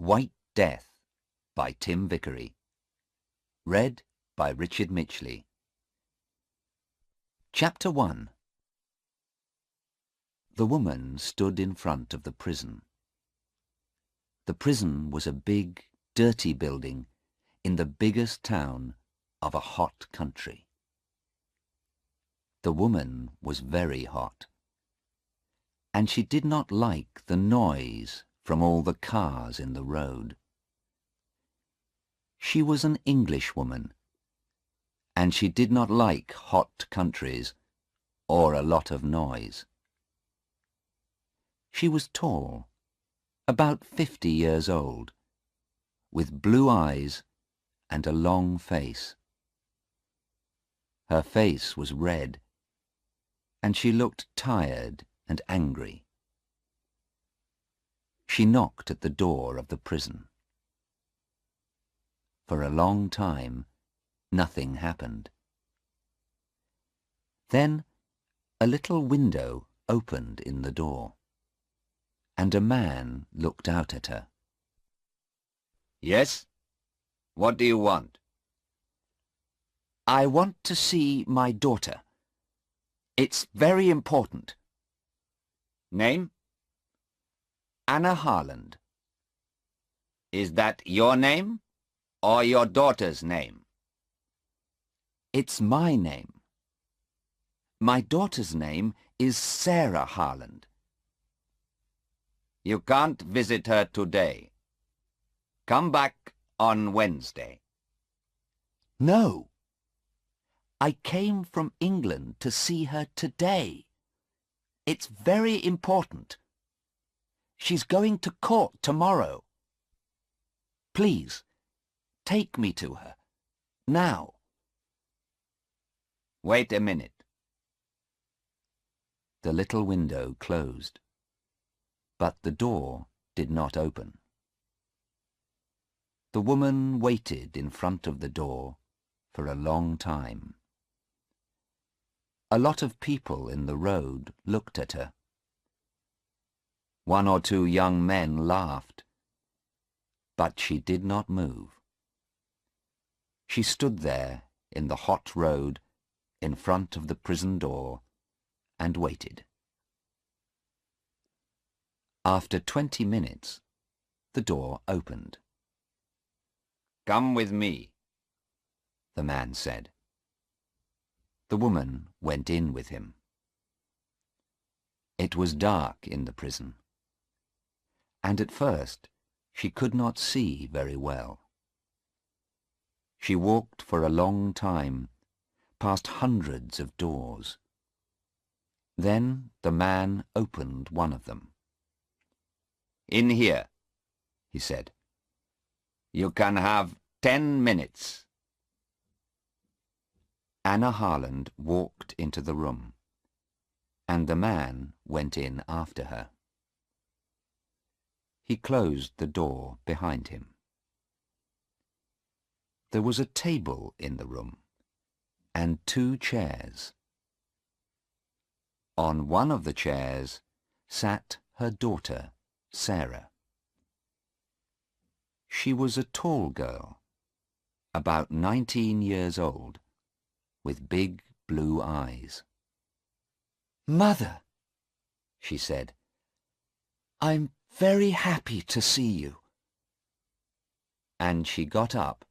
White Death by Tim Vickery. Read by Richard Mitchley. Chapter 1. The woman stood in front of the prison. The prison was a big, dirty building in the biggest town of a hot country. The woman was very hot, and she did not like the noise from all the cars in the road. She was an Englishwoman, and she did not like hot countries or a lot of noise. She was tall, about 50 years old, with blue eyes and a long face. Her face was red, and she looked tired and angry. She knocked at the door of the prison. For a long time, nothing happened. Then a little window opened in the door, and a man looked out at her. Yes? What do you want? I want to see my daughter. It's very important. Name? Anna Harland. Is that your name or your daughter's name? It's my name. My daughter's name is Sarah Harland. You can't visit her today. Come back on Wednesday. No. I came from England to see her today. It's very important. She's going to court tomorrow. Please, take me to her, now. Wait a minute. The little window closed, but the door did not open. The woman waited in front of the door for a long time. A lot of people in the road looked at her. One or two young men laughed, but she did not move. She stood there in the hot road in front of the prison door and waited. After 20 minutes, the door opened. Come with me, the man said. The woman went in with him. It was dark in the prison, and at first she could not see very well. She walked for a long time, past hundreds of doors. Then the man opened one of them. In here, he said. You can have 10 minutes. Anna Harland walked into the room, and the man went in after her. He closed the door behind him. There was a table in the room, and 2 chairs. On one of the chairs sat her daughter, Sarah. She was a tall girl, about 19 years old, with big blue eyes. "Mother," she said, "I'm very happy to see you." And she got up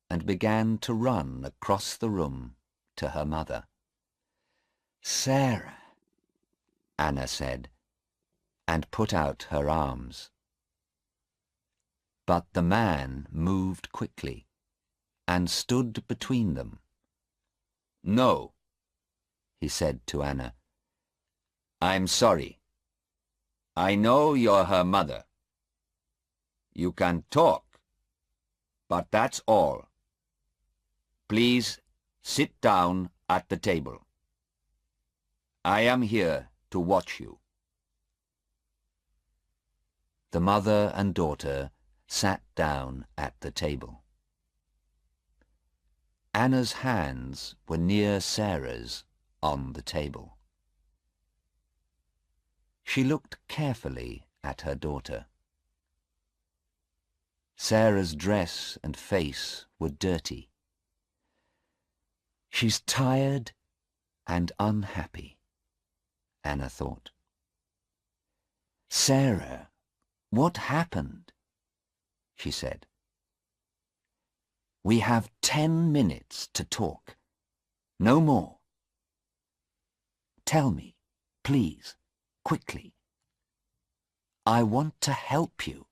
and began to run across the room to her mother. "Sarah," Anna said, and put out her arms. But the man moved quickly and stood between them. No, he said to Anna. I'm sorry. I know you're her mother. You can talk, but that's all. Please sit down at the table. I am here to watch you. The mother and daughter sat down at the table. Anna's hands were near Sarah's on the table. She looked carefully at her daughter. Sarah's dress and face were dirty. She's tired and unhappy, Anna thought. Sarah, what happened? She said. We have 10 minutes to talk. No more. Tell me, please, quickly. I want to help you.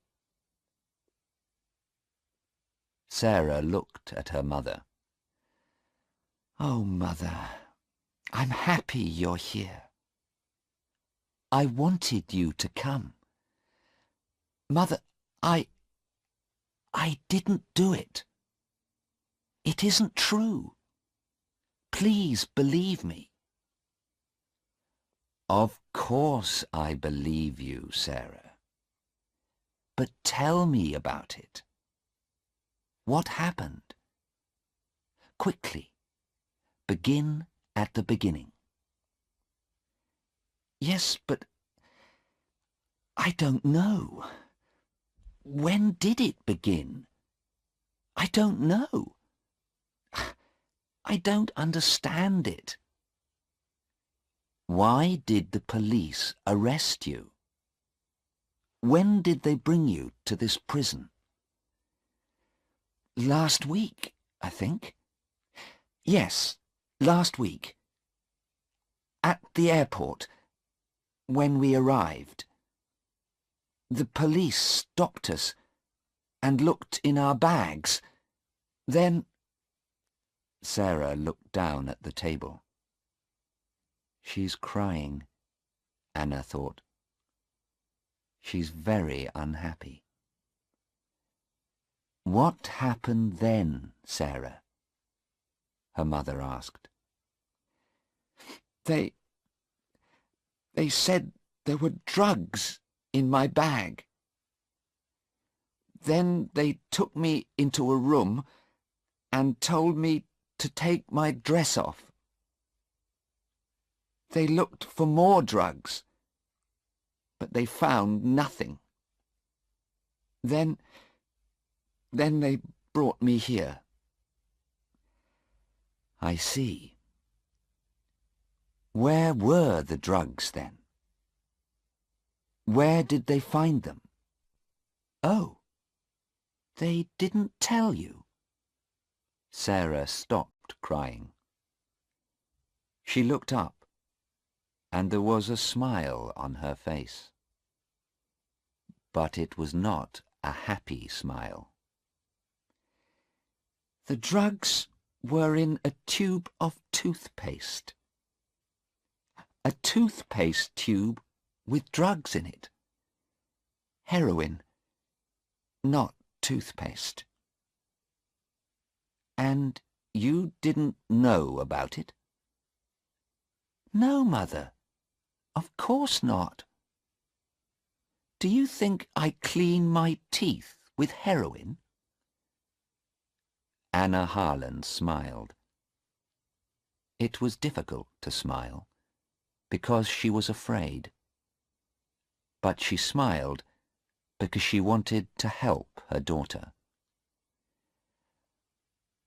Sarah looked at her mother. Oh, Mother, I'm happy you're here. I wanted you to come. Mother, I didn't do it. It isn't true. Please believe me. Of course I believe you, Sarah. But tell me about it. What happened? Quickly. Begin at the beginning. Yes, but I don't know. When did it begin? I don't know. I don't understand it. Why did the police arrest you? When did they bring you to this prison? Last week, I think. Yes, last week. At the airport, when we arrived. The police stopped us and looked in our bags. Then... Sarah looked down at the table. She's crying, Anna thought. She's very unhappy. What happened then, Sarah? Her mother asked. They said there were drugs in my bag. Then they took me into a room and told me to take my dress off. They looked for more drugs, but they found nothing. Then they brought me here. I see. Where were the drugs then? Where did they find them? Oh, they didn't tell you. Sarah stopped crying. She looked up, and there was a smile on her face. But it was not a happy smile. The drugs were in a tube of toothpaste. A toothpaste tube with drugs in it. Heroin, not toothpaste. And you didn't know about it? No, Mother. Of course not. Do you think I clean my teeth with heroin? Anna Harland smiled. It was difficult to smile, because she was afraid. But she smiled because she wanted to help her daughter.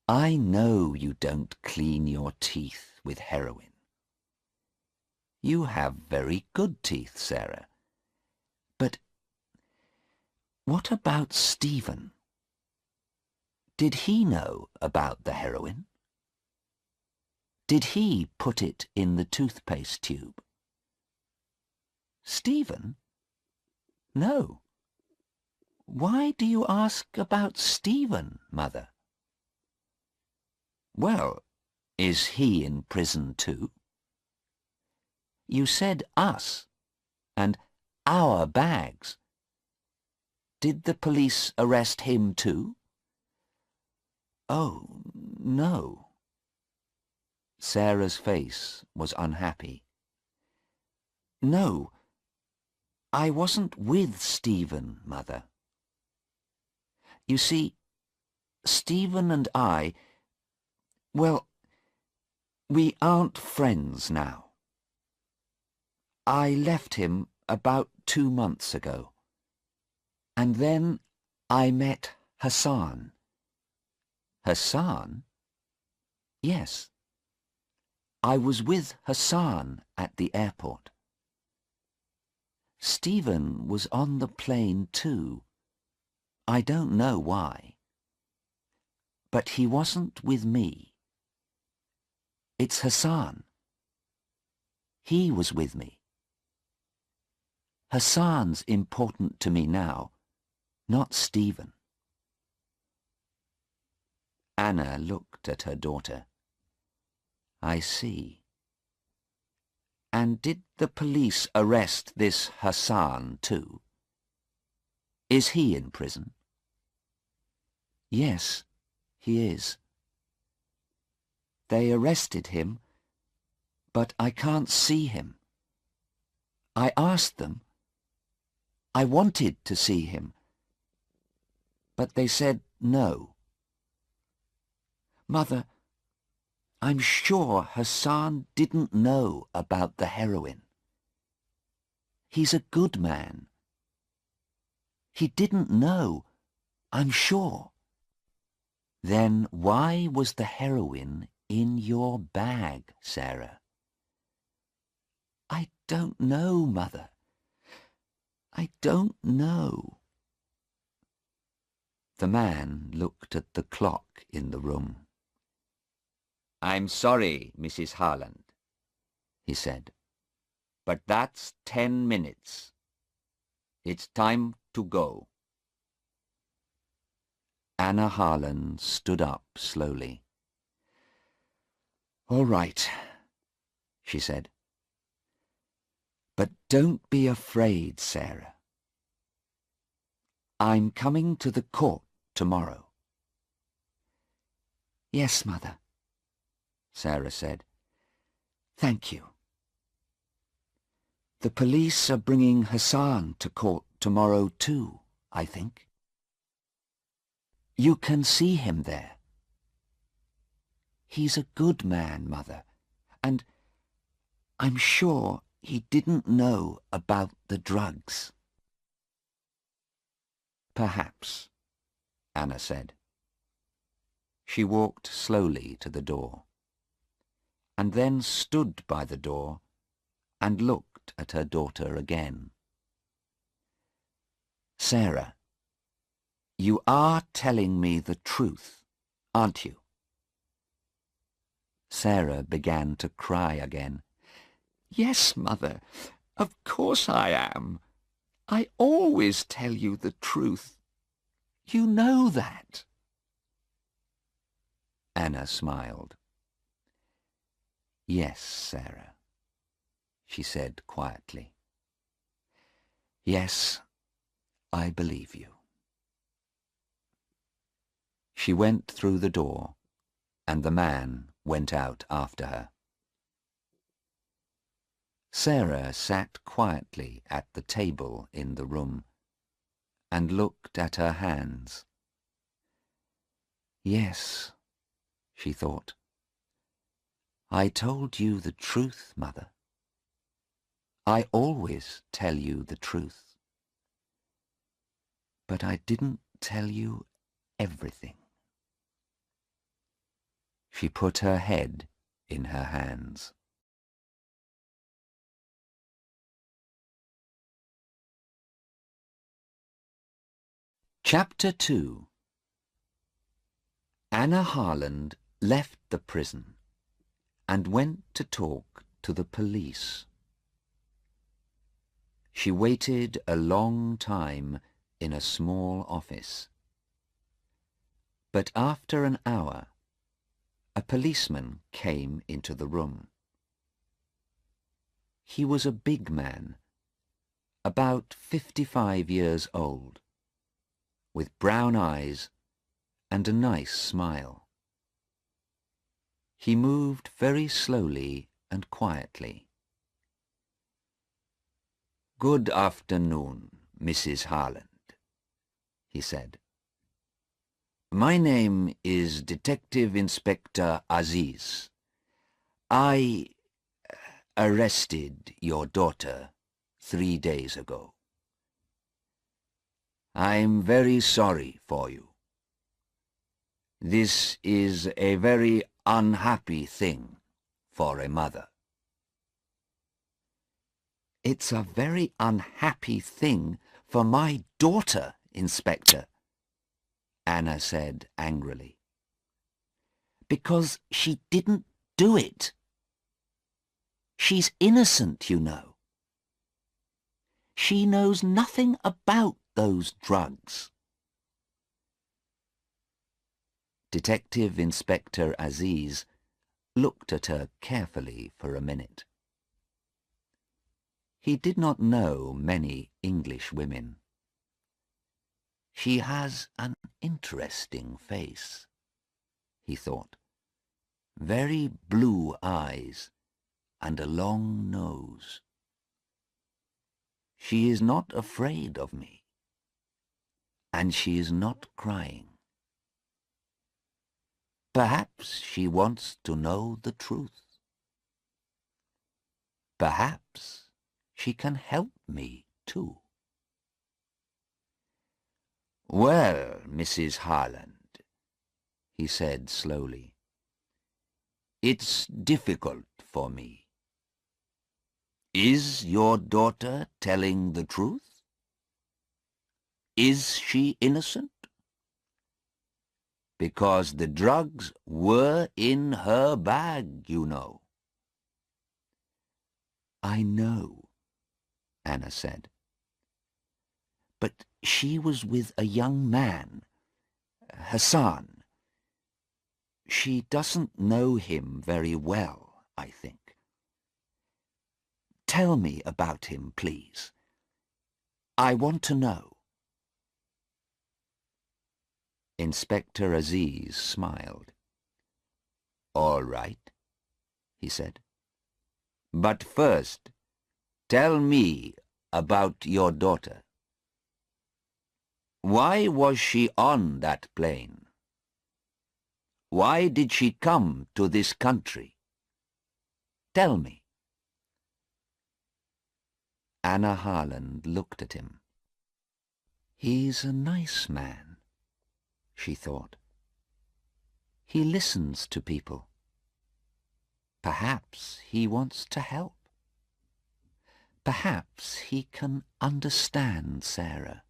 I know you don't clean your teeth with heroin. You have very good teeth, Sarah. But what about Stephen? Did he know about the heroin? Did he put it in the toothpaste tube? Stephen? No. Why do you ask about Stephen, Mother? Well, is he in prison too? You said us, and our bags. Did the police arrest him too? Oh, no. Sarah's face was unhappy. No, I wasn't with Stephen, Mother. You see, Stephen and I, well, we aren't friends now. I left him about 2 months ago, and then I met Hassan. Hassan? Yes. I was with Hassan at the airport. Stephen was on the plane too. I don't know why. But he wasn't with me. It's Hassan. He was with me. Hassan's important to me now, not Stephen. Anna looked at her daughter. I see. And did the police arrest this Hassan too? Is he in prison? Yes, he is. They arrested him, but I can't see him. I asked them. I wanted to see him, but they said no. Mother, I'm sure Hassan didn't know about the heroin. He's a good man. He didn't know, I'm sure. Then why was the heroin in your bag, Sarah? I don't know, Mother. I don't know. The man looked at the clock in the room. I'm sorry, Mrs. Harland, he said, but that's 10 minutes. It's time to go. Anna Harland stood up slowly. All right, she said. But don't be afraid, Sarah. I'm coming to the court tomorrow. Yes, Mother, Sarah said. Thank you. The police are bringing Hassan to court tomorrow too, I think. You can see him there. He's a good man, Mother, and I'm sure he didn't know about the drugs. Perhaps, Anna said. She walked slowly to the door, and then stood by the door and looked at her daughter again. Sarah, you are telling me the truth, aren't you? Sarah began to cry again. Yes, Mother, of course I am. I always tell you the truth. You know that. Anna smiled. Yes, Sarah, she said quietly. Yes, I believe you. She went through the door, and the man went out after her. Sarah sat quietly at the table in the room and looked at her hands. Yes, she thought. I told you the truth, Mother. I always tell you the truth. But I didn't tell you everything. She put her head in her hands. Chapter 2. Anna Harland left the prison and went to talk to the police. She waited a long time in a small office. But after an hour, a policeman came into the room. He was a big man, about 55 years old, with brown eyes and a nice smile. He moved very slowly and quietly. Good afternoon, Mrs. Harland, he said. My name is Detective Inspector Aziz. I arrested your daughter 3 days ago. I'm very sorry for you. This is a very unhappy thing for a mother. It's a very unhappy thing for my daughter, Inspector, Anna said angrily. Because she didn't do it. She's innocent, you know. She knows nothing about those drugs. Detective Inspector Aziz looked at her carefully for a minute. He did not know many English women. She has an interesting face, he thought. Very blue eyes and a long nose. She is not afraid of me, and she is not crying. Perhaps she wants to know the truth. Perhaps she can help me, too. Well, Mrs. Harland, he said slowly, it's difficult for me. Is your daughter telling the truth? Is she innocent? Because the drugs were in her bag, you know. I know, Anna said. But she was with a young man, Hassan. She doesn't know him very well, I think. Tell me about him, please. I want to know. Inspector Aziz smiled. All right, he said. But first, tell me about your daughter. Why was she on that plane? Why did she come to this country? Tell me. Anna Harland looked at him. He's a nice man, she thought. He listens to people. Perhaps he wants to help. Perhaps he can understand Sarah.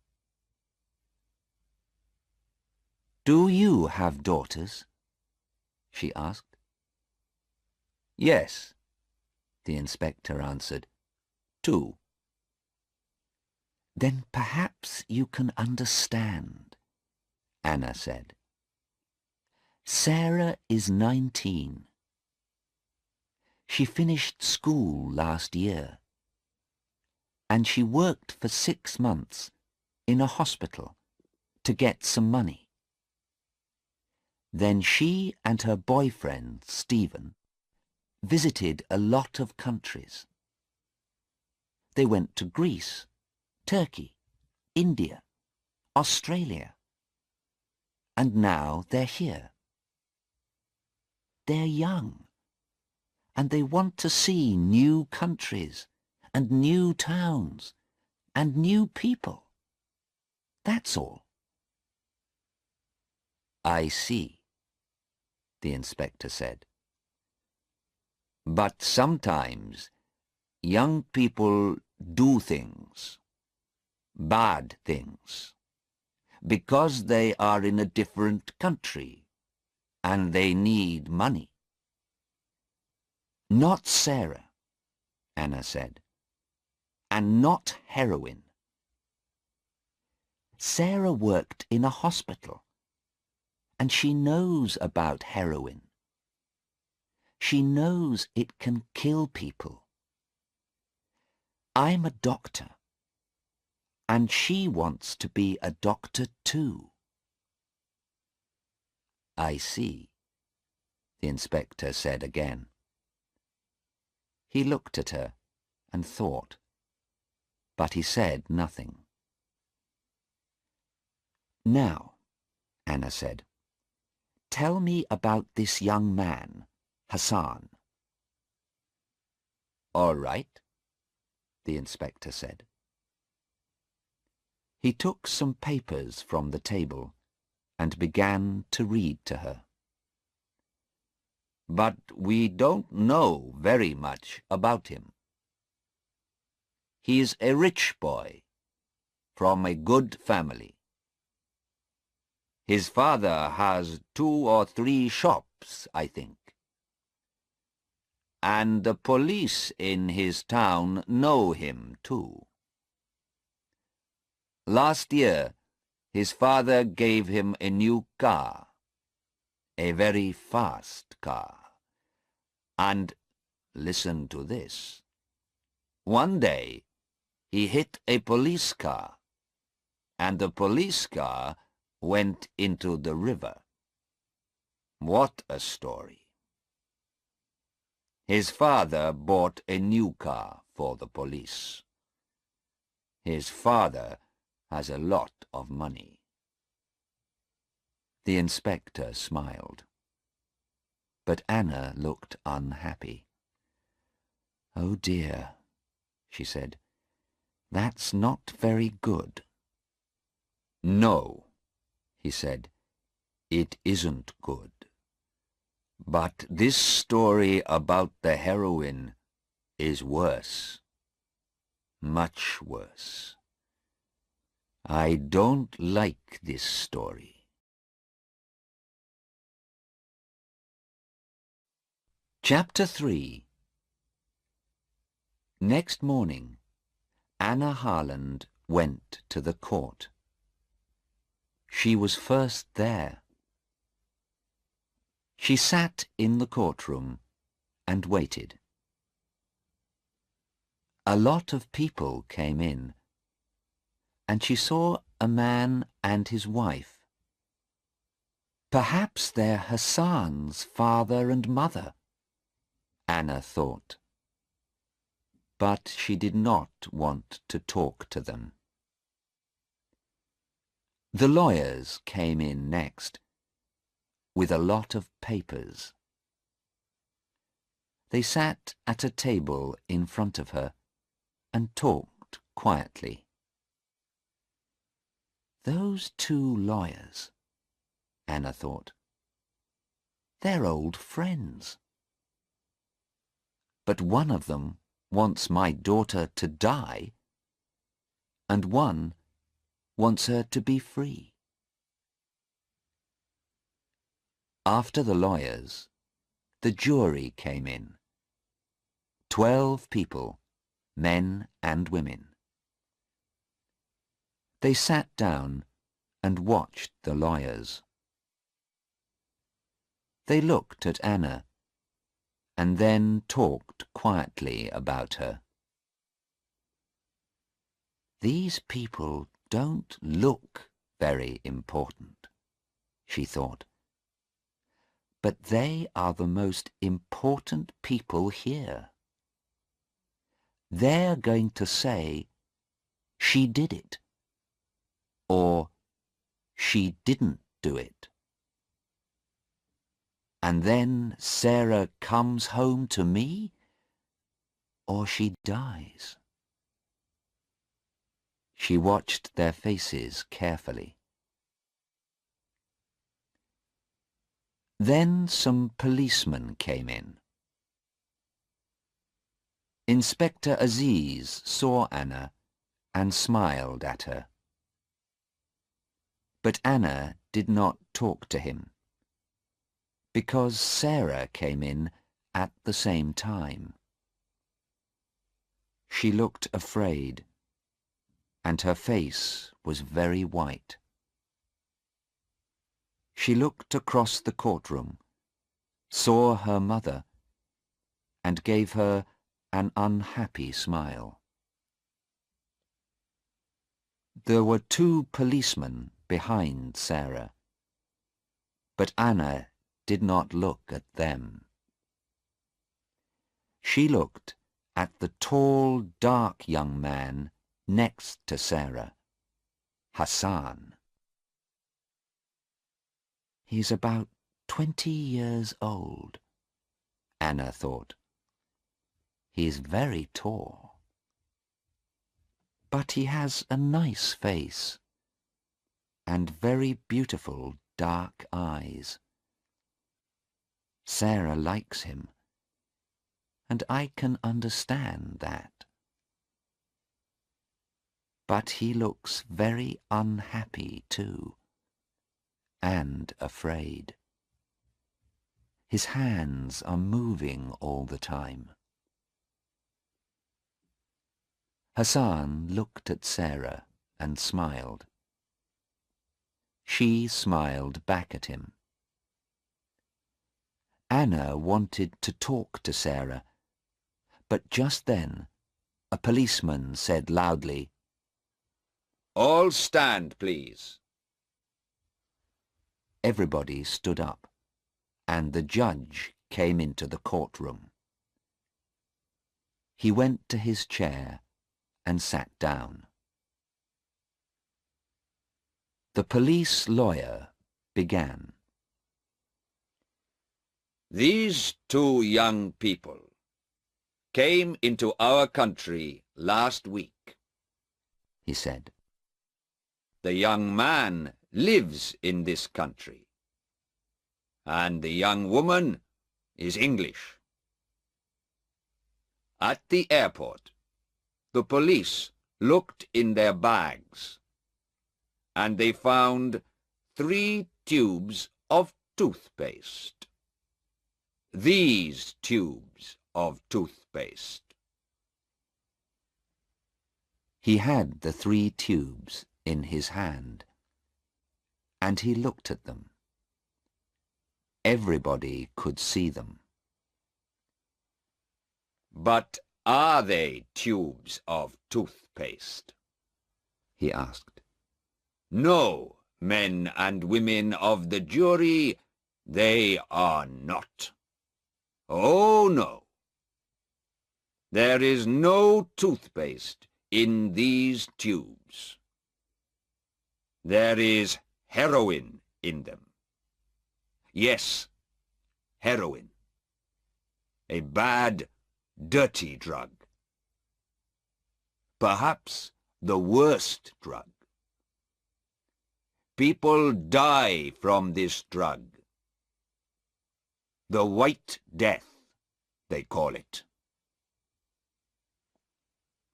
Do you have daughters? She asked. Yes, the inspector answered. 2. Then perhaps you can understand, Anna said. Sarah is 19. She finished school last year, and she worked for 6 months in a hospital to get some money. Then she and her boyfriend, Stephen, visited a lot of countries. They went to Greece, Turkey, India, Australia, and now they're here. They're young, and they want to see new countries and new towns and new people. That's all. I see, the inspector said. But sometimes young people do things, bad things, because they are in a different country and they need money. Not Sarah, Anna said, and not heroin. Sarah worked in a hospital, and she knows about heroin. She knows it can kill people. I'm a doctor, and she wants to be a doctor too. I see, the inspector said again. He looked at her and thought, but he said nothing. Now, Anna said, tell me about this young man, Hassan. All right, the inspector said. He took some papers from the table and began to read to her. "But we don't know very much about him. He's a rich boy, from a good family. His father has 2 or 3 shops, I think. And the police in his town know him, too. Last year, his father gave him a new car, a very fast car. And, listen to this, one day he hit a police car, and the police car went into the river. What a story. His father bought a new car for the police. His father has a lot of money." The inspector smiled. But Anna looked unhappy. "Oh dear," she said, "that's not very good." "No," he said, "it isn't good. But this story about the heroine is worse. Much worse. I don't like this story." Chapter 3. Next morning, Anna Harland went to the court. She was first there. She sat in the courtroom and waited. A lot of people came in, and she saw a man and his wife. Perhaps they're Hassan's father and mother, Anna thought. But she did not want to talk to them. The lawyers came in next, with a lot of papers. They sat at a table in front of her and talked quietly. Those 2 lawyers, Anna thought. They're old friends. But one of them wants my daughter to die, and one wants her to be free. After the lawyers, the jury came in. 12 people, men and women. They sat down and watched the lawyers. They looked at Anna and then talked quietly about her. These people don't look very important, she thought. But they are the most important people here. They're going to say, she did it, or she didn't do it. And then Sarah comes home to me, or she dies. She watched their faces carefully. Then some policemen came in. Inspector Aziz saw Anna and smiled at her. But Anna did not talk to him, because Sarah came in at the same time. She looked afraid, and her face was very white. She looked across the courtroom, saw her mother, and gave her an unhappy smile. There were 2 policemen behind Sarah, but Anna did not look at them. She looked at the tall, dark young man next to Sarah, Hassan. He's about 20 years old, Anna thought. He's very tall. But he has a nice face and very beautiful dark eyes. Sarah likes him, and I can understand that. But he looks very unhappy too, and afraid. His hands are moving all the time. Hassan looked at Sarah and smiled. She smiled back at him. Anna wanted to talk to Sarah, but just then a policeman said loudly, "All stand, please." Everybody stood up, and the judge came into the courtroom. He went to his chair and sat down. The police lawyer began. These two young people came into our country last week, he said. The young man lives in this country, and the young woman is English. At the airport, the police looked in their bags, and they found 3 tubes of toothpaste. These tubes of toothpaste. He had the 3 tubes in his hand, and he looked at them. Everybody could see them. But are they tubes of toothpaste? He asked. No, men and women of the jury, they are not. Oh, no. There is no toothpaste in these tubes. There is heroin in them. Yes, heroin. A bad, dirty drug. Perhaps the worst drug. People die from this drug. The White Death, they call it.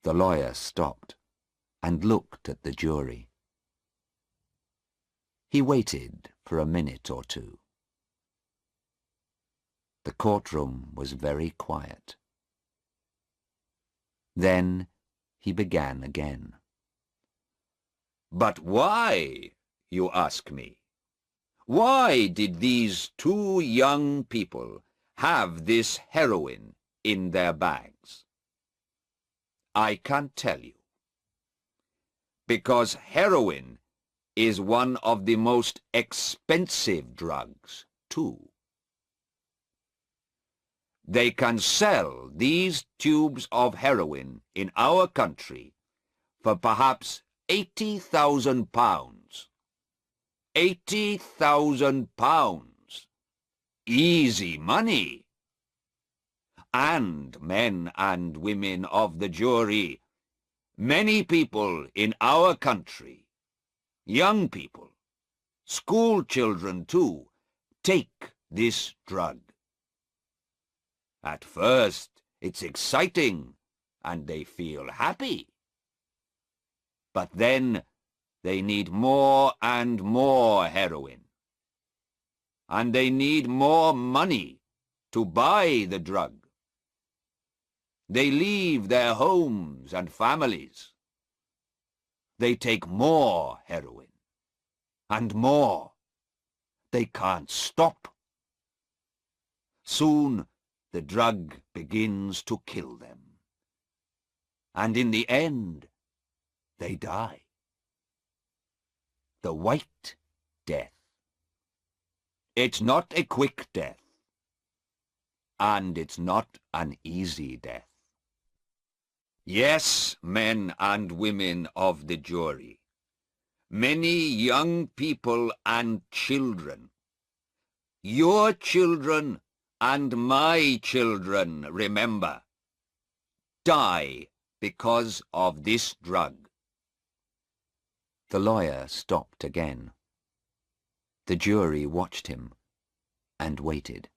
The lawyer stopped and looked at the jury. He waited for a minute or two. The courtroom was very quiet. Then he began again. But why, you ask me? Why did these 2 young people have this heroin in their bags? I can't tell you. Because heroin is one of the most expensive drugs, too. They can sell these tubes of heroin in our country for perhaps £80,000. £80,000. Easy money. And men and women of the jury, many people in our country, young people, school children too, take this drug. At first, it's exciting, and they feel happy. But then, they need more and more heroin. And they need more money to buy the drug. They leave their homes and families. They take more heroin. And more. They can't stop. Soon, the drug begins to kill them. And in the end, they die. The White Death. It's not a quick death. And it's not an easy death. Yes, men and women of the jury, many young people and children, your children and my children, remember, die because of this drug. The lawyer stopped again. The jury watched him and waited.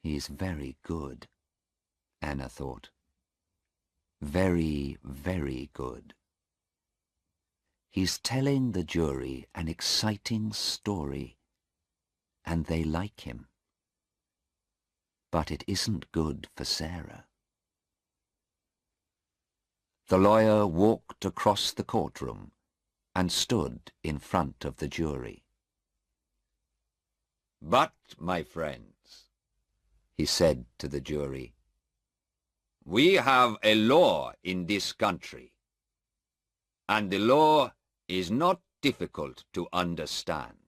He's very good, Anna thought. Very, very good. He's telling the jury an exciting story, and they like him. But it isn't good for Sarah. The lawyer walked across the courtroom and stood in front of the jury. "But, my friends," he said to the jury, "we have a law in this country, and the law is not difficult to understand.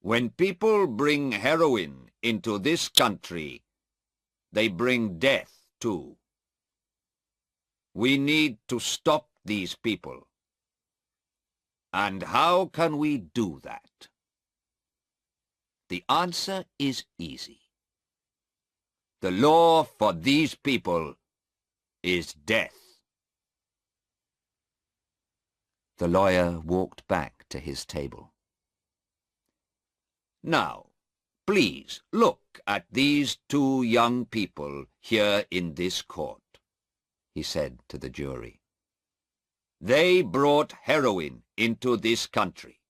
When people bring heroin into this country, they bring death too. We need to stop these people. And how can we do that? The answer is easy. The law for these people is death." The lawyer walked back to his table. "Now, please look at these two young people here in this court," he said to the jury. "They brought heroin into this country.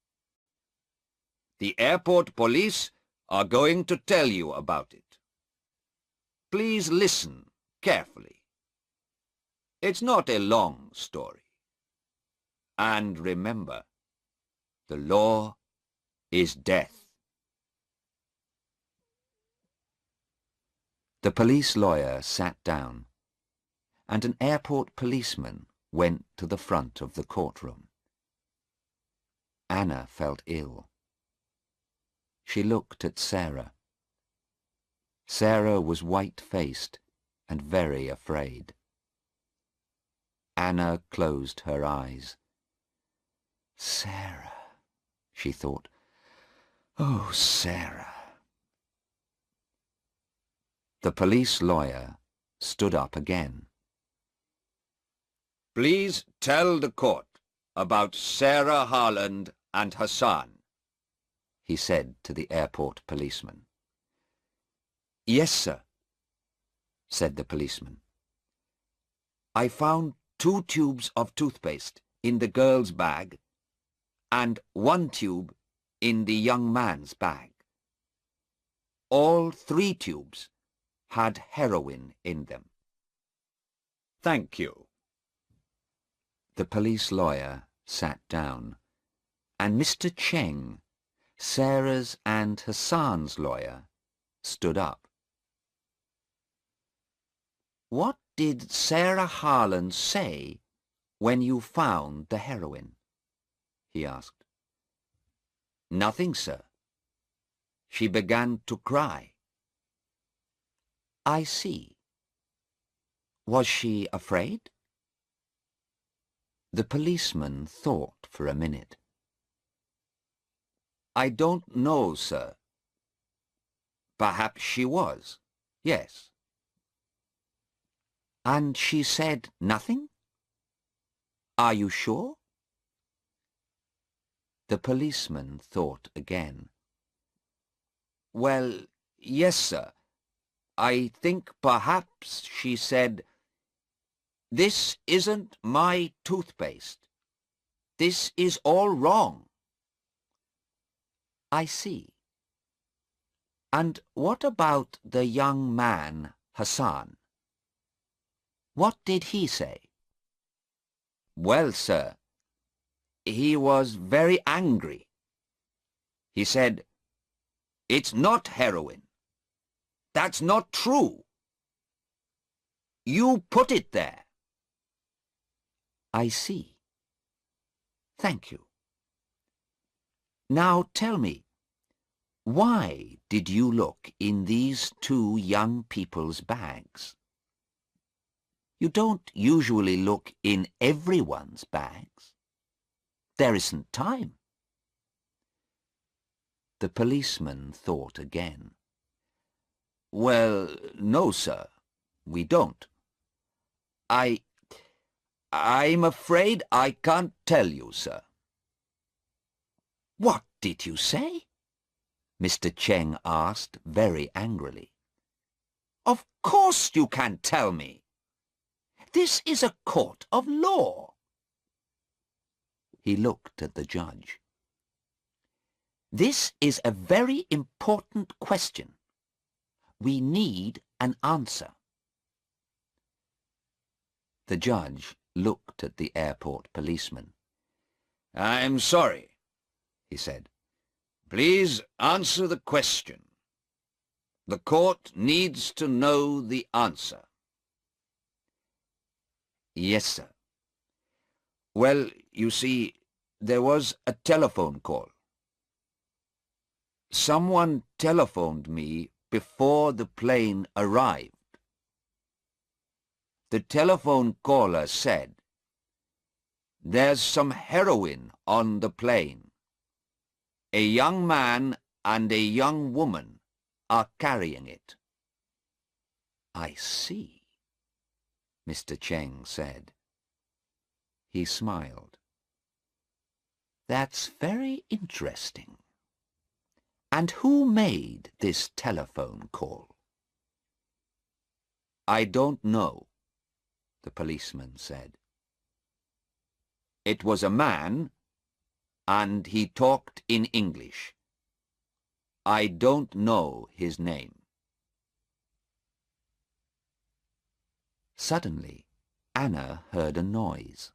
The airport police are going to tell you about it. Please listen carefully. It's not a long story. And remember, the law is death." The police lawyer sat down, and an airport policeman went to the front of the courtroom. Anna felt ill. She looked at Sarah. Sarah was white-faced and very afraid. Anna closed her eyes. Sarah, she thought. Oh, Sarah. The police lawyer stood up again. "Please tell the court about Sarah Harland and Hassan," he said to the airport policeman. "Yes, sir," said the policeman. "I found 2 tubes of toothpaste in the girl's bag and 1 tube in the young man's bag. All 3 tubes had heroin in them." "Thank you." The police lawyer sat down, and Mr. Cheng, Sarah's and Hassan's lawyer, stood up. "What did Sarah Harland say when you found the heroin?" he asked. "Nothing, sir. She began to cry." "I see. Was she afraid?" The policeman thought for a minute. "I don't know, sir. Perhaps she was, yes." "And she said nothing? Are you sure?" The policeman thought again. "Well, yes, sir. I think perhaps she said, 'This isn't my toothpaste. This is all wrong.'" "I see. And what about the young man, Hassan? What did he say?" "Well, sir, he was very angry. He said, 'It's not heroin. That's not true. You put it there.'" "I see. Thank you. Now tell me, why did you look in these 2 young people's bags? You don't usually look in everyone's bags. There isn't time." The policeman thought again. "Well, no, sir, we don't. I'm afraid I can't tell you, sir." What did you say? Mr. Cheng asked very angrily. Of course you can tell me. This is a court of law. He looked at the judge. This is a very important question. We need an answer. The judge looked at the airport policeman. I'm sorry, he said. Please answer the question. The court needs to know the answer. Yes, sir. Well, you see, there was a telephone call. Someone telephoned me before the plane arrived. The telephone caller said, "There's some heroin on the plane. A young man and a young woman are carrying it." I see, Mr. Cheng said. He smiled. That's very interesting. And who made this telephone call? I don't know, the policeman said. It was a man, and he talked in English. I don't know his name. Suddenly, Anna heard a noise.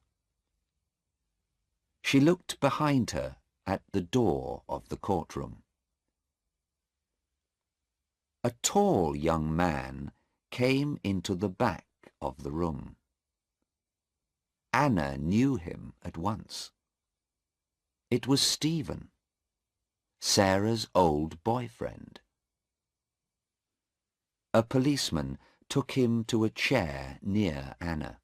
She looked behind her at the door of the courtroom. A tall young man came into the back of the room. Anna knew him at once. It was Stephen, Sarah's old boyfriend. A policeman took him to a chair near Anna.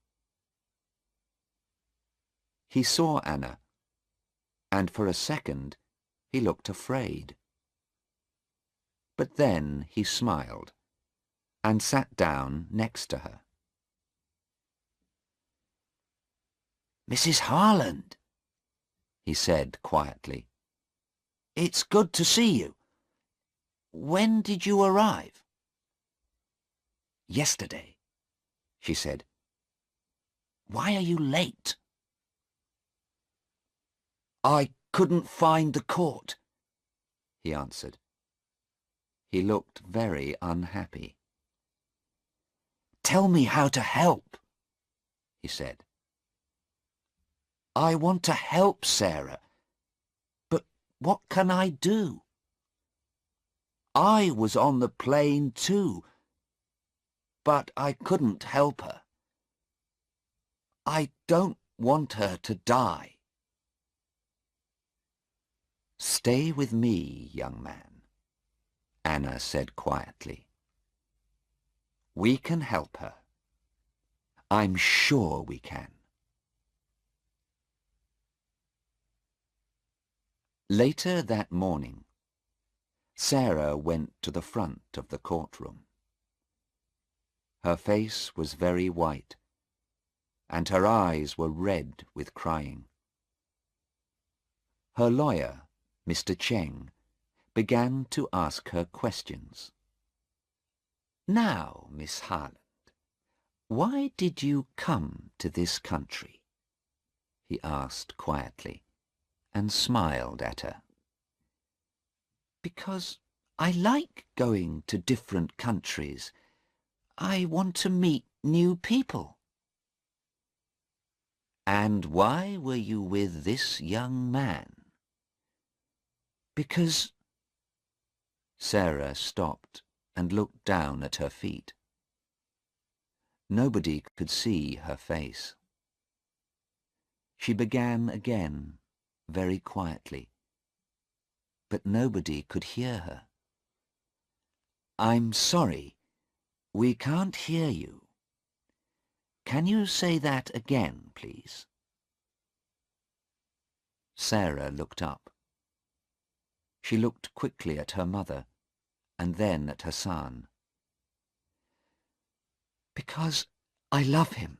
He saw Anna, and for a second he looked afraid. But then he smiled and sat down next to her. Mrs. Harland, he said quietly, it's good to see you. When did you arrive? Yesterday, she said. Why are you late? I couldn't find the court, he answered. He looked very unhappy. Tell me how to help, he said. I want to help Sarah, but what can I do? I was on the plane too, but I couldn't help her. I don't want her to die. Stay with me, young man, Anna said quietly. We can help her. I'm sure we can. Later that morning, Sarah went to the front of the courtroom. Her face was very white, and her eyes were red with crying. Her lawyer, Mr. Cheng, began to ask her questions. Now, Miss Harland, why did you come to this country? He asked quietly, and smiled at her. Because I like going to different countries. I want to meet new people. And why were you with this young man? Because... Sarah stopped and looked down at her feet. Nobody could see her face. She began again, very quietly, but nobody could hear her. I'm sorry, we can't hear you. Can you say that again, please? Sarah looked up. She looked quickly at her mother, and then at Hassan. Because I love him.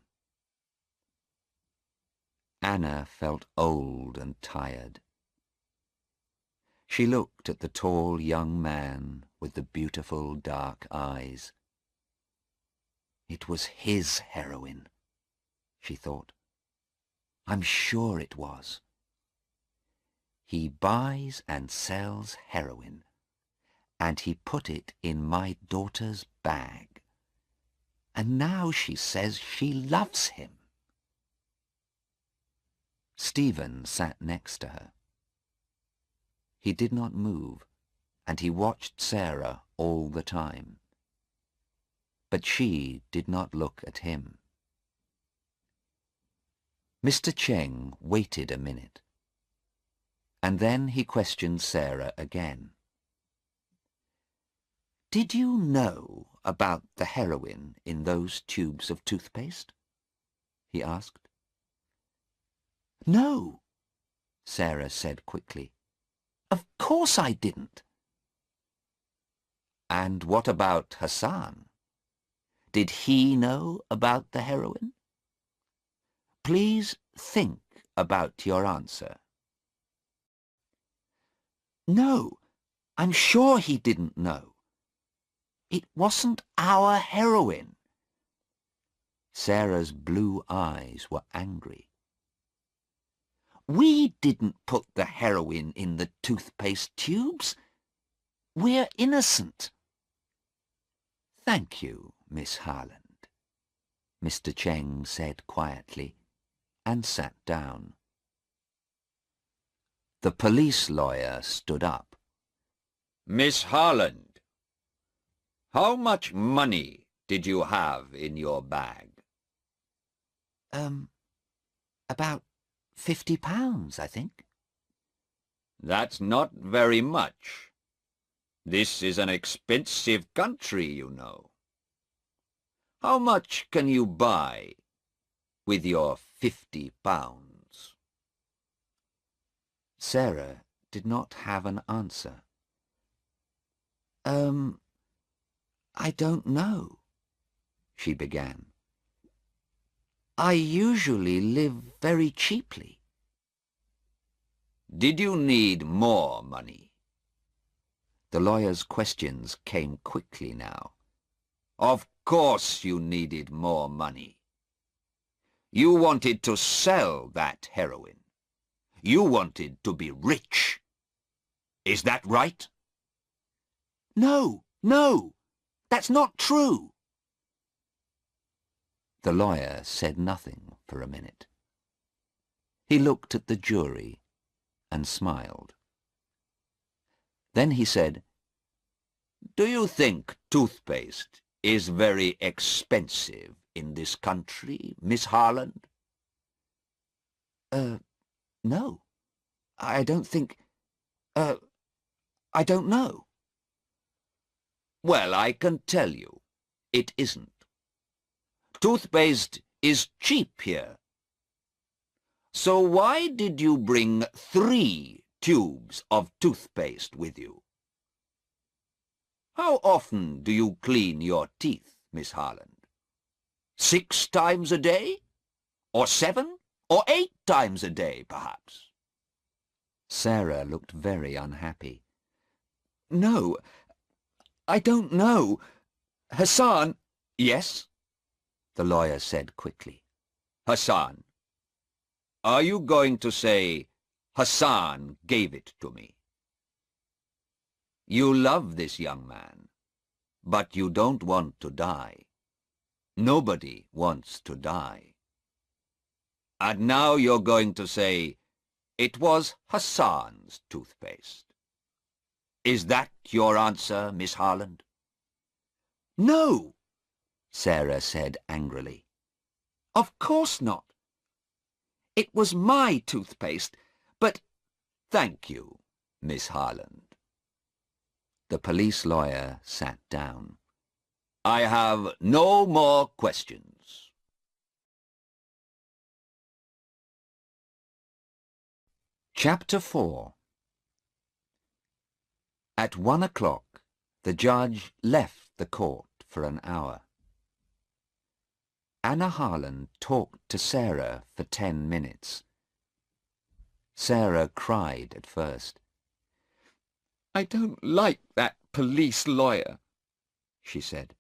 Anna felt old and tired. She looked at the tall young man with the beautiful dark eyes. It was his heroin, she thought. I'm sure it was. He buys and sells heroin, and he put it in my daughter's bag. And now she says she loves him. Stephen sat next to her. He did not move, and he watched Sarah all the time. But she did not look at him. Mr. Cheng waited a minute, and then he questioned Sarah again. Did you know about the heroin in those tubes of toothpaste? He asked. No, Sarah said quickly. Of course I didn't. And what about Hassan? Did he know about the heroin? Please think about your answer. No, I'm sure he didn't know. It wasn't our heroin. Sarah's blue eyes were angry. We didn't put the heroin in the toothpaste tubes. We're innocent. Thank you, Miss Harland, Mr. Cheng said quietly, and sat down. The police lawyer stood up. Miss Harland, how much money did you have in your bag? About £50, I think. That's not very much. This is an expensive country, you know. How much can you buy with your £50? Sarah did not have an answer. I don't know, she began. I usually live very cheaply. Did you need more money? The lawyer's questions came quickly now. Of course you needed more money. You wanted to sell that heroin. You wanted to be rich. Is that right? No, that's not true. The lawyer said nothing for a minute. He looked at the jury and smiled. Then he said, Do you think toothpaste is very expensive in this country, Miss Harland? No. I don't think... I don't know. Well, I can tell you, it isn't. Toothpaste is cheap here. So why did you bring 3 tubes of toothpaste with you? How often do you clean your teeth, Miss Harland? 6 times a day? Or 7? Or 8 times a day, perhaps? Sarah looked very unhappy. No, I don't know. Hassan... Yes? The lawyer said quickly. Hassan. Are you going to say, Hassan gave it to me? You love this young man, but you don't want to die. Nobody wants to die. And now you're going to say, it was Hassan's toothpaste. Is that your answer, Miss Harland? No, Sarah said angrily. Of course not. It was my toothpaste, but... Thank you, Miss Harland. The police lawyer sat down. I have no more questions. Chapter 4. At 1 o'clock, the judge left the court for an hour. Anna Harland talked to Sarah for 10 minutes. Sarah cried at first. I don't like that police lawyer," she said.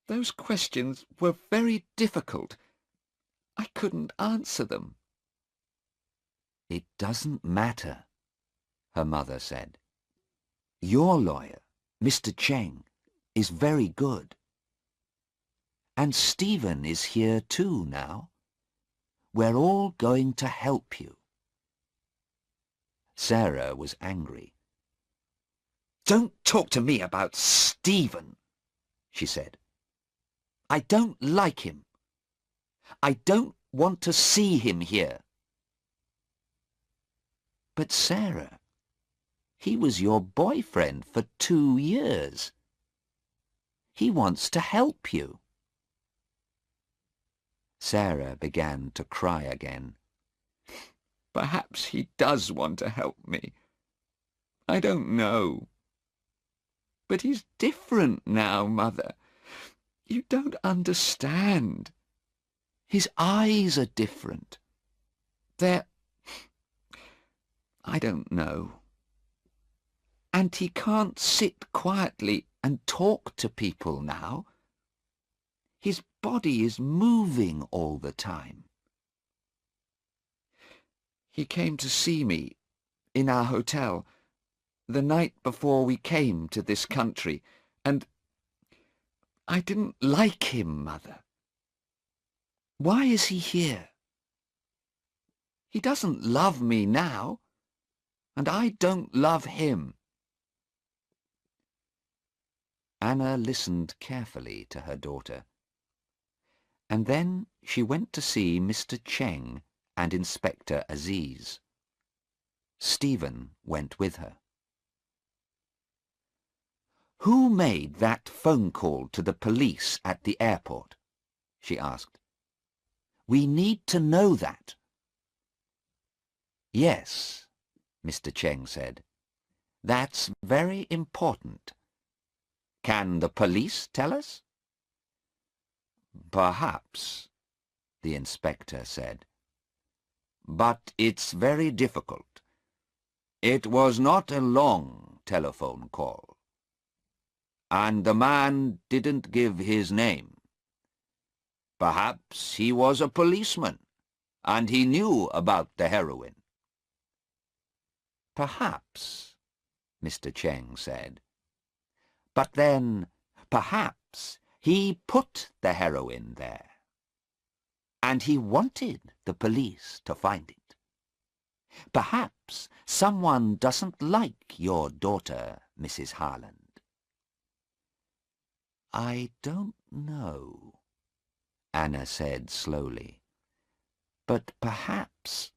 "Those questions were very difficult. I couldn't answer them." "It doesn't matter," her mother said. "Your lawyer, Mr. Cheng, is very good. And Stephen is here too now. We're all going to help you." Sarah was angry. "Don't talk to me about Stephen," she said. "I don't like him. I don't want to see him here." "But Sarah, he was your boyfriend for 2 years. He wants to help you." Sarah began to cry again. "Perhaps he does want to help me. I don't know. But he's different now, Mother. You don't understand. His eyes are different. I don't know. And he can't sit quietly And talk to people now. His body is moving all the time." He came to see me in our hotel the night before we came to this country, and I didn't like him, Mother. Why is he here? He doesn't love me now, and I don't love him." Anna listened carefully to her daughter, and then she went to see Mr. Cheng and Inspector Aziz. Stephen went with her. "Who made that phone call to the police at the airport?" she asked. "We need to know that." "Yes," Mr. Cheng said. "That's very important. Can the police tell us?" "Perhaps," the inspector said. "But it's very difficult. It was not a long telephone call. And the man didn't give his name. Perhaps he was a policeman, and he knew about the heroin." "Perhaps," Mr. Cheng said. "But then, perhaps he put the heroin there. And he wanted the police to find it. Perhaps someone doesn't like your daughter, Mrs. Harland." "I don't know," Anna said slowly. "But perhaps—"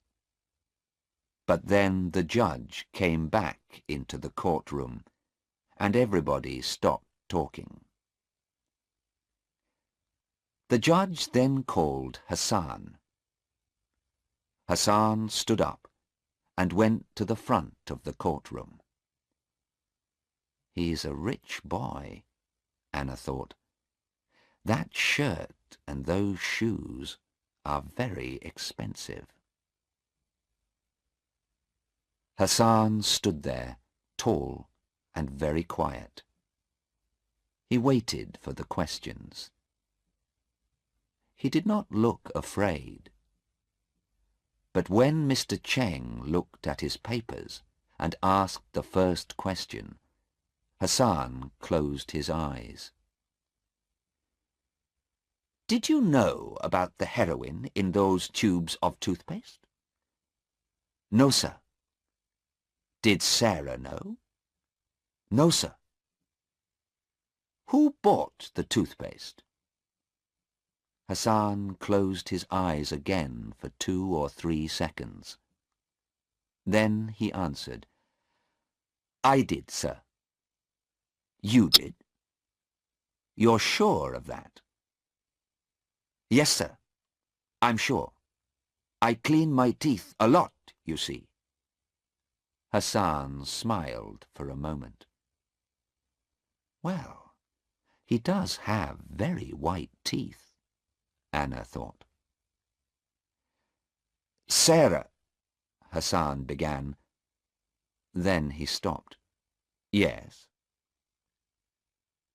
But then the judge came back into the courtroom, and everybody stopped talking. The judge then called Hassan. Hassan stood up and went to the front of the courtroom. "He's a rich boy," Anna thought. "That shirt and those shoes are very expensive." Hassan stood there, tall and very quiet. He waited for the questions. He did not look afraid. But when Mr. Cheng looked at his papers and asked the first question, Hassan closed his eyes. "Did you know about the heroin in those tubes of toothpaste?" "No, sir." "Did Sarah know?" "No, sir." "Who bought the toothpaste?" Hassan closed his eyes again for 2 or 3 seconds. Then he answered, "I did, sir." "You did? You're sure of that?" "Yes, sir. I'm sure. I clean my teeth a lot, you see." Hassan smiled for a moment. "Well, he does have very white teeth," Anna thought. "Sarah," Hassan began. Then he stopped. Yes.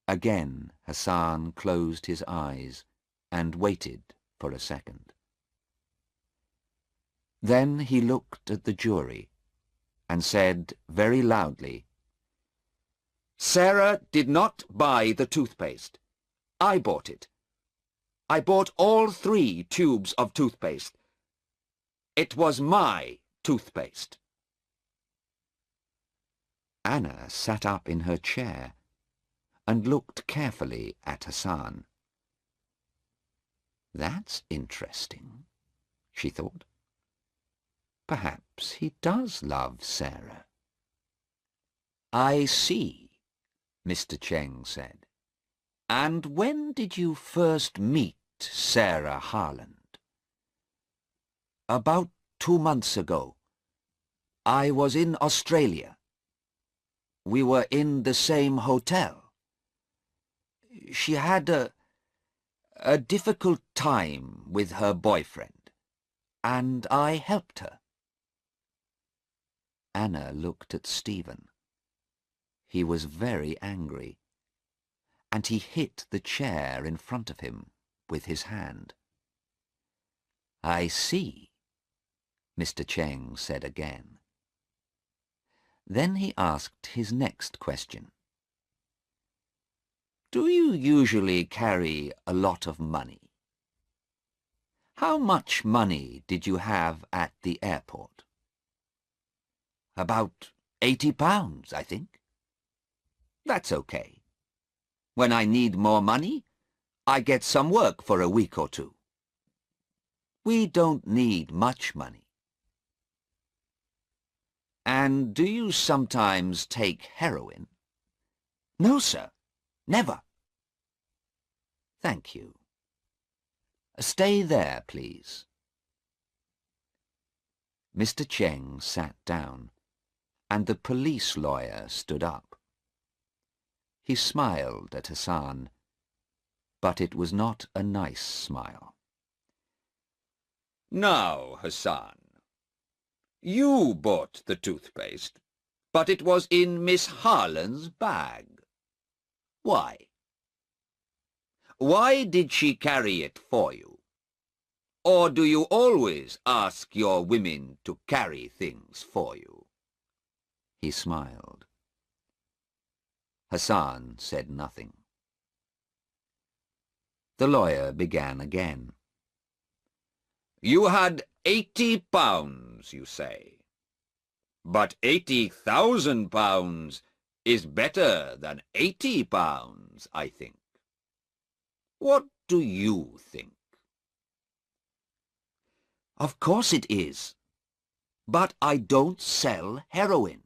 Again Hassan closed his eyes and waited for a second. Then he looked at the jury and said very loudly, Sarah did not buy the toothpaste. I bought it. I bought all 3 tubes of toothpaste. It was my toothpaste. Anna sat up in her chair and looked carefully at Hassan. That's interesting, she thought. Perhaps he does love Sarah. I see, Mr. Cheng said. And when did you first meet Sarah Harland? About 2 months ago. I was in Australia. We were in the same hotel. She had a difficult time with her boyfriend, and I helped her. Anna looked at Stephen. He was very angry, and he hit the chair in front of him with his hand. I see, Mr. Cheng said again. Then he asked his next question. Do you usually carry a lot of money? How much money did you have at the airport? About £80, I think. That's okay. When I need more money, I get some work for a week or 2. We don't need much money. And do you sometimes take heroin? No, sir. Never. Thank you. Stay there, please. Mr. Cheng sat down, and the police lawyer stood up. He smiled at Hassan, but it was not a nice smile. Now, Hassan, you bought the toothpaste, but it was in Miss Harland's bag. Why? Why did she carry it for you? Or do you always ask your women to carry things for you? He smiled. Hassan said nothing. The lawyer began again. You had £80, you say. But £80,000 is better than £80, I think. What do you think? Of course it is. But I don't sell heroin.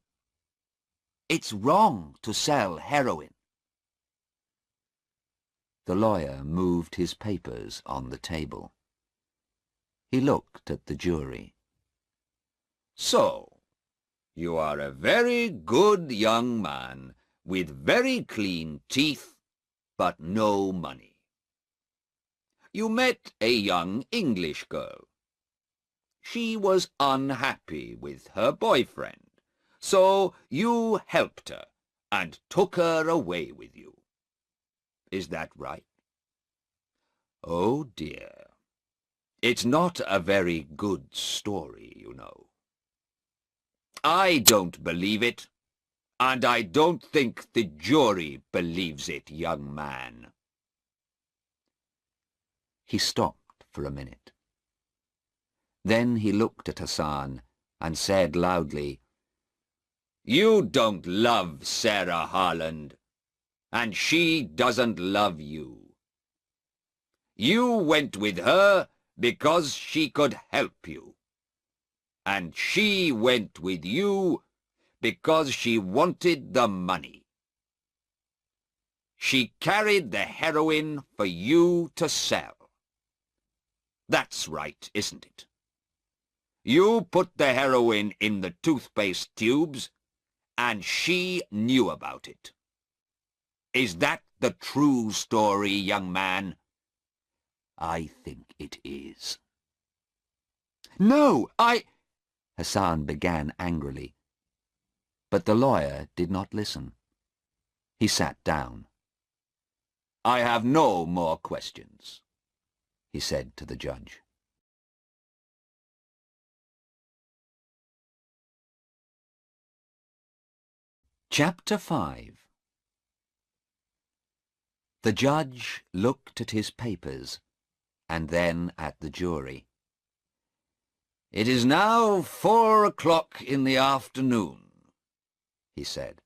It's wrong to sell heroin. The lawyer moved his papers on the table. He looked at the jury. So, you are a very good young man with very clean teeth, but no money. You met a young English girl. She was unhappy with her boyfriend, so you helped her and took her away with you. Is that right? Oh dear. It's not a very good story, you know. I don't believe it, and I don't think the jury believes it, young man. He stopped for a minute. Then he looked at Hassan and said loudly, You don't love Sarah Harland, and she doesn't love you. You went with her because she could help you, and she went with you because she wanted the money. She carried the heroin for you to sell. That's right, isn't it? You put the heroin in the toothpaste tubes, and she knew about it. Is that the true story, young man? I think it is. No, Hassan began angrily. But the lawyer did not listen. He sat down. "I have no more questions," he said to the judge. Chapter 5. The judge looked at his papers and then at the jury. "It is now 4 o'clock in the afternoon," he said.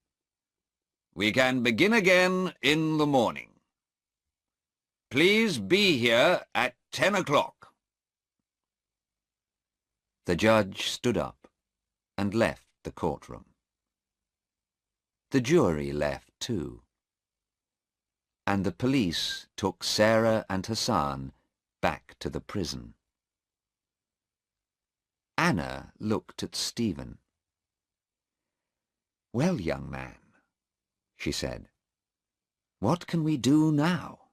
"We can begin again in the morning. Please be here at 10 o'clock. The judge stood up and left the courtroom. The jury left too, and the police took Sarah and Hassan back to the prison. Anna looked at Stephen. "Well, young man," she said, "what can we do now?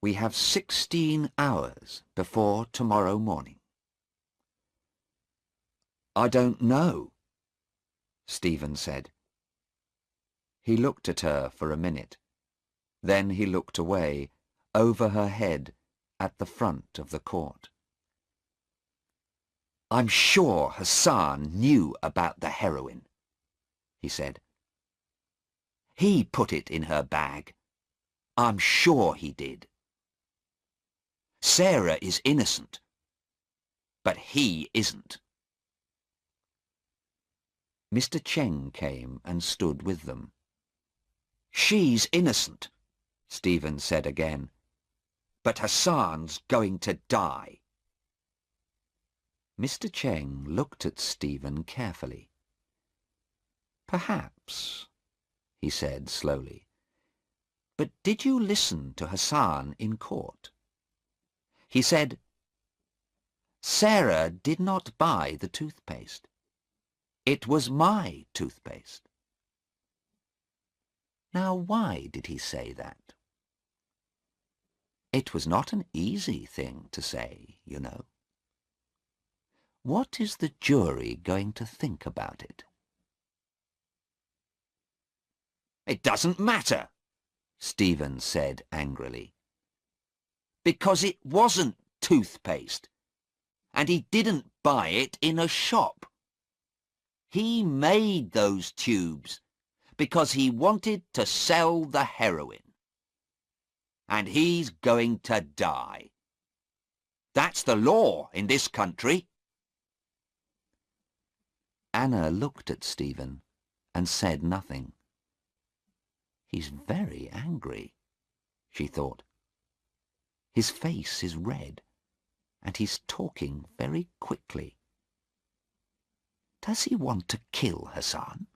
We have 16 hours before tomorrow morning." "I don't know," Stephen said. He looked at her for a minute. Then he looked away, over her head, at the front of the court. "I'm sure Hassan knew about the heroin," he said. "He put it in her bag. I'm sure he did. Sarah is innocent, but he isn't." Mr. Cheng came and stood with them. "She's innocent," Stephen said again, "but Hassan's going to die." Mr. Cheng looked at Stephen carefully. "Perhaps," he said slowly. "But did you listen to Hassan in court? He said, 'Sarah did not buy the toothpaste. It was my toothpaste.' Now, why did he say that? It was not an easy thing to say, you know. What is the jury going to think about it?" "It doesn't matter," Stephen said angrily. "because it wasn't toothpaste, and he didn't buy it in a shop. He made those tubes because he wanted to sell the heroin. And he's going to die. That's the law in this country." Anna looked at Stephen and said nothing. "He's very angry," she thought. "His face is red, and he's talking very quickly. Does he want to kill Hassan?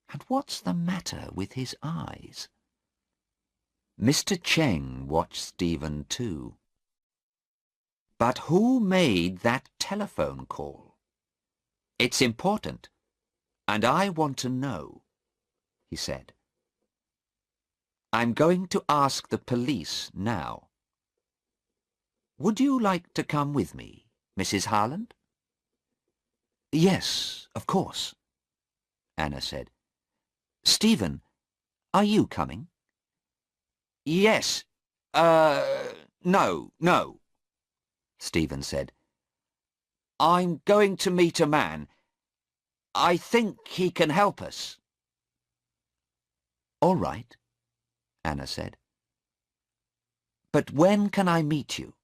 And what's the matter with his eyes?" Mr. Cheng watched Stephen too. "But who made that telephone call? It's important, and I want to know," he said. "I'm going to ask the police now. Would you like to come with me, Mrs. Harland?" "Yes, of course," Anna said. "Stephen, are you coming?" "Yes. No," Stephen said. "I'm going to meet a man. I think he can help us." "All right," Anna said. "But when can I meet you?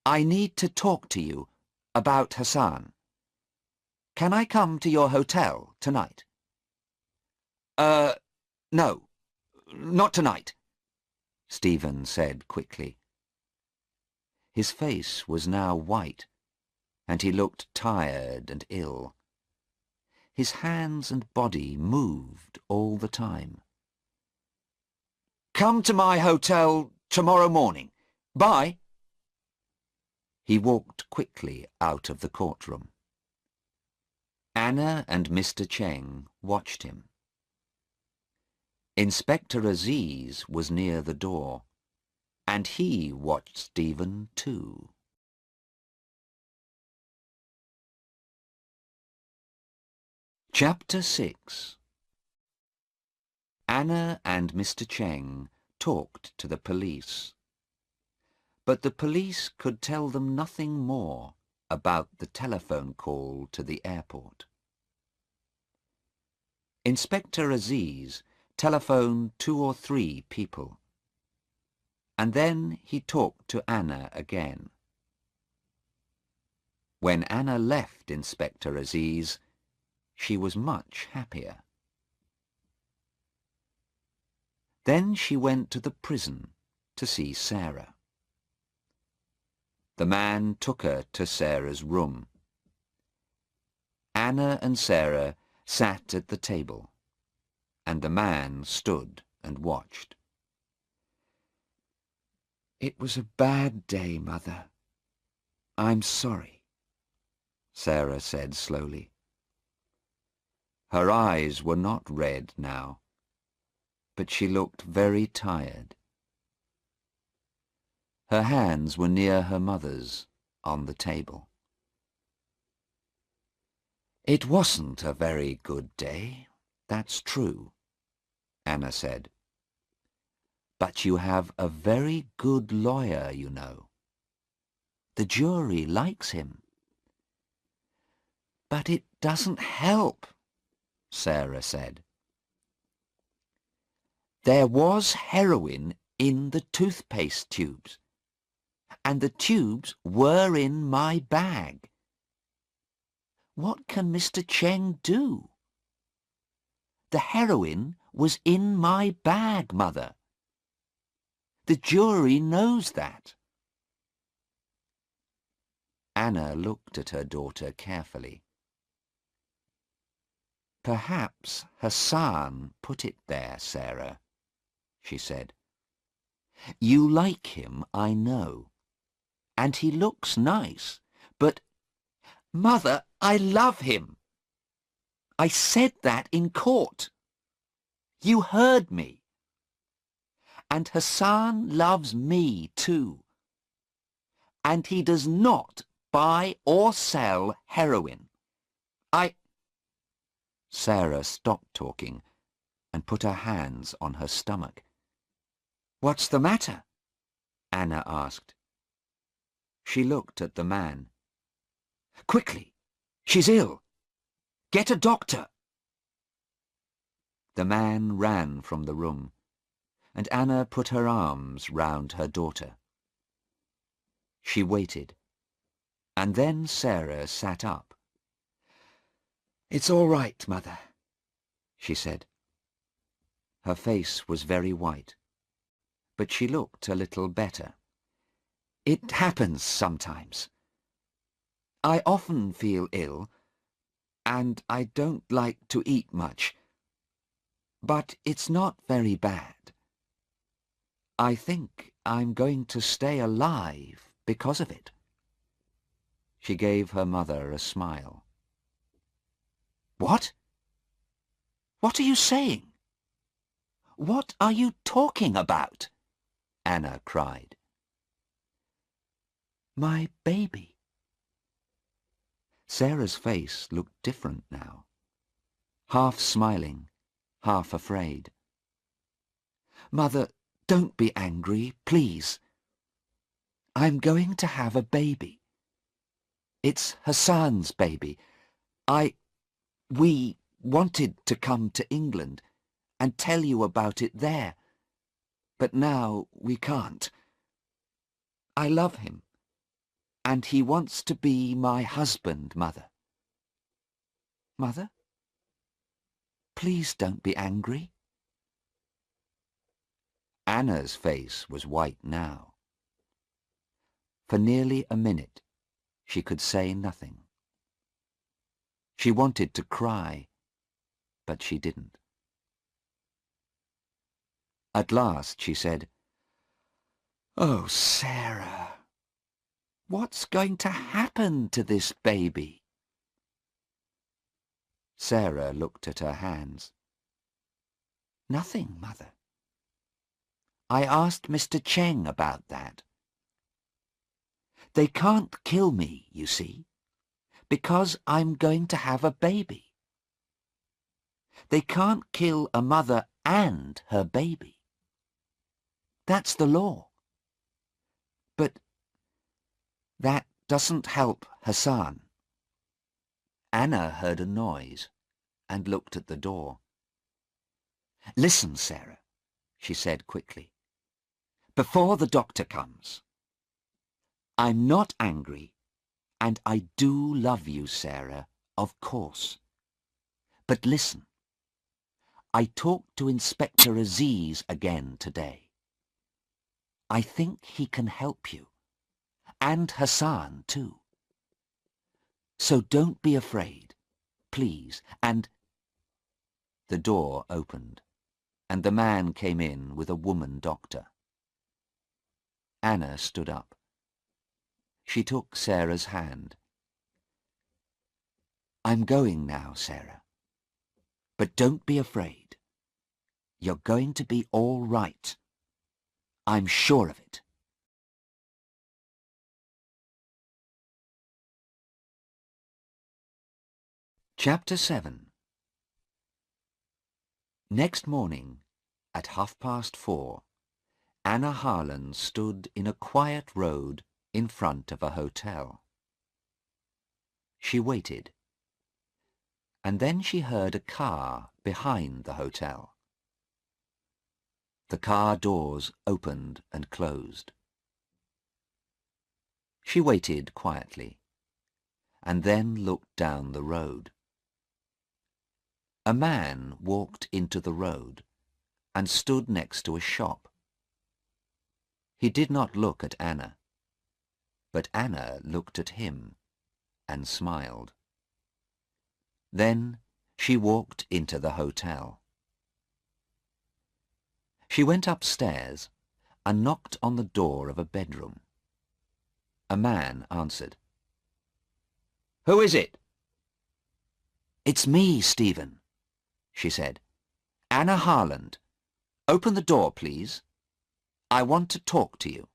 I need to talk to you about Hassan. Can I come to your hotel tonight?" No, not tonight," Stephen said quickly. His face was now white, and he looked tired and ill. His hands and body moved all the time. "Come to my hotel tomorrow morning. Bye." He walked quickly out of the courtroom. Anna and Mr. Cheng watched him. Inspector Aziz was near the door, and he watched Stephen too. Chapter 6. Anna and Mr. Cheng talked to the police, but the police could tell them nothing more about the telephone call to the airport. Inspector Aziz telephoned 2 or 3 people, and then he talked to Anna again. When Anna left Inspector Aziz, she was much happier. Then she went to the prison to see Sarah. The man took her to Sarah's room. Anna and Sarah sat at the table, and the man stood and watched. "It was a bad day, Mother. I'm sorry," Sarah said slowly. Her eyes were not red now, but she looked very tired. Her hands were near her mother's on the table. "It wasn't a very good day, that's true," Anna said. "But you have a very good lawyer, you know. The jury likes him." "But it doesn't help," Sarah said. "There was heroin in the toothpaste tubes, and the tubes were in my bag. What can Mr. Cheng do? The heroin was in my bag, Mother. The jury knows that." Anna looked at her daughter carefully. "Perhaps Hassan put it there, Sarah," she said. "You like him, I know, and he looks nice, but—" "Mother, I love him. I said that in court. You heard me. And Hassan loves me too. And he does not buy or sell heroin. Sarah stopped talking and put her hands on her stomach. "What's the matter?" Anna asked. She looked at the man. "Quickly! She's ill! Get a doctor!" The man ran from the room, and Anna put her arms round her daughter. She waited, and then Sarah sat up. "It's all right, Mother," she said. Her face was very white, but she looked a little better. "It happens sometimes. I often feel ill, and I don't like to eat much. But it's not very bad. I think I'm going to stay alive because of it." She gave her mother a smile. "What? What are you saying? What are you talking about?" Anna cried. "My baby." Sarah's face looked different now, half smiling, half afraid. "Mother, don't be angry, please. I'm going to have a baby. It's Hassan's baby. We wanted to come to England and tell you about it there, but now we can't. I love him, and he wants to be my husband, Mother. Mother, please don't be angry." Anna's face was white now. For nearly a minute, she could say nothing. She wanted to cry, but she didn't. At last she said, "Oh, Sarah, what's going to happen to this baby?" Sarah looked at her hands. "Nothing, Mother. I asked Mr. Cheng about that. They can't kill me, you see, because I'm going to have a baby. They can't kill a mother and her baby. That's the law. But that doesn't help Hassan. Anna heard a noise and looked at the door. Listen, Sarah, she said quickly, before the doctor comes. I'm not angry, and I do love you, Sarah, of course. But listen, I talked to Inspector Aziz again today. I think he can help you, and Hassan too. So don't be afraid, please, and... The door opened, and the man came in with a woman doctor. Anna stood up. She took Sarah's hand. I'm going now, Sarah. But don't be afraid. You're going to be all right. I'm sure of it. Chapter 7. Next morning, at 4:30, Anna Harland stood in a quiet road in front of a hotel. She waited, and then she heard a car behind the hotel. The car doors opened and closed. She waited quietly, and then looked down the road. A man walked into the road and stood next to a shop. He did not look at Anna, but Anna looked at him and smiled. Then she walked into the hotel. She went upstairs and knocked on the door of a bedroom. A man answered. "Who is it?" "It's me, Stephen," she said. "Anna Harland. Open the door, please. I want to talk to you."